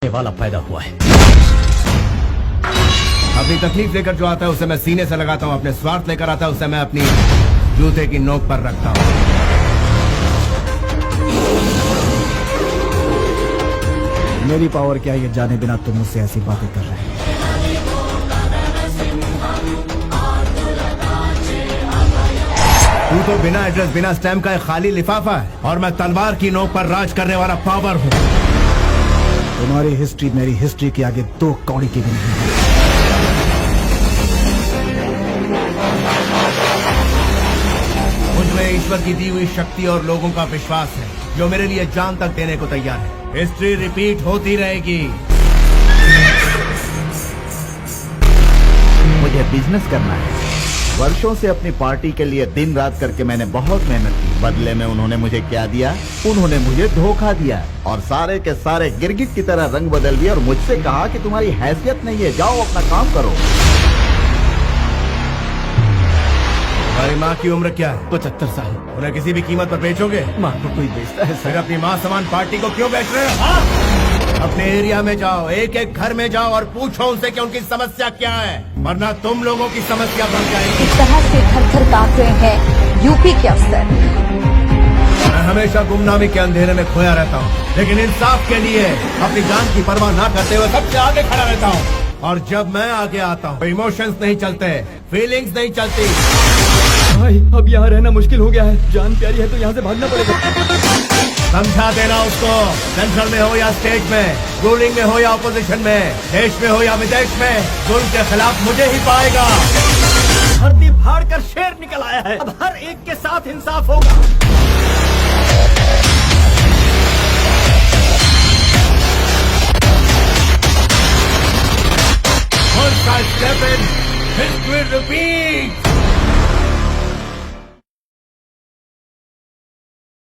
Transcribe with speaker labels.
Speaker 1: काटने वाला पैदा हुआ है।
Speaker 2: अपनी तकलीफ लेकर जो आता है उसे मैं सीने से लगाता हूँ, अपने स्वार्थ लेकर आता है उसे मैं अपनी जूते की नोक पर रखता हूँ।
Speaker 3: मेरी पावर क्या है ये जाने बिना तुम मुझसे ऐसी बातें कर रहे हैं।
Speaker 2: तू तो बिना एड्रेस बिना स्टैम्प का एक खाली लिफाफा है और मैं तलवार की नोक पर राज करने वाला पावर हूँ।
Speaker 3: तुम्हारी हिस्ट्री मेरी हिस्ट्री के आगे 2 कौड़ी की भी नहीं है।
Speaker 2: मुझमें ईश्वर की दी हुई शक्ति और लोगों का विश्वास है जो मेरे लिए जान तक देने को तैयार है। हिस्ट्री रिपीट होती रहेगी।
Speaker 4: मुझे बिजनेस करना है। वर्षों से अपनी पार्टी के लिए दिन रात करके मैंने बहुत मेहनत की। बदले में उन्होंने मुझे क्या दिया? उन्होंने मुझे धोखा दिया और सारे के सारे गिरगिट की तरह रंग बदल दिया और मुझसे कहा कि तुम्हारी हैसियत नहीं है, जाओ अपना काम करो।
Speaker 2: तुम्हारी माँ की उम्र क्या है?
Speaker 1: 75 साल।
Speaker 2: उन्हें किसी भी कीमत पर बेचोगे?
Speaker 1: माँ को कोई बेचता है
Speaker 2: फिर
Speaker 1: सर?
Speaker 2: अपनी माँ समान पार्टी को क्यों बेच रहे हो? हाँ? अपने एरिया में जाओ, एक एक घर में जाओ और पूछो उनसे कि उनकी समस्या क्या है, वरना तुम लोगों की समस्या बन जाएगी।
Speaker 5: इस तरह से थर-थर कांप रहे हैं यूपी के अफसर।
Speaker 2: मैं हमेशा गुमनामी के अंधेरे में खोया रहता हूँ, लेकिन इंसाफ के लिए अपनी जान की परवाह ना करते हुए सबसे आगे खड़ा रहता हूँ। और जब मैं आगे आता हूँ, इमोशंस नहीं चलते, फीलिंग्स नहीं चलती।
Speaker 1: भाई अब यहाँ रहना मुश्किल हो गया है। जान प्यारी है तो यहाँ से भागना पड़ेगा।
Speaker 2: समझा देना उसको, सेंट्रल में हो या स्टेट में, रूलिंग में हो या ऑपोजिशन में, देश में हो या विदेश में, जुल्म के खिलाफ मुझे ही पाएगा।
Speaker 1: धरती फाड़ कर शेर निकल आया है। अब हर एक के साथ इंसाफ होगा।
Speaker 2: Once I step in, history repeats.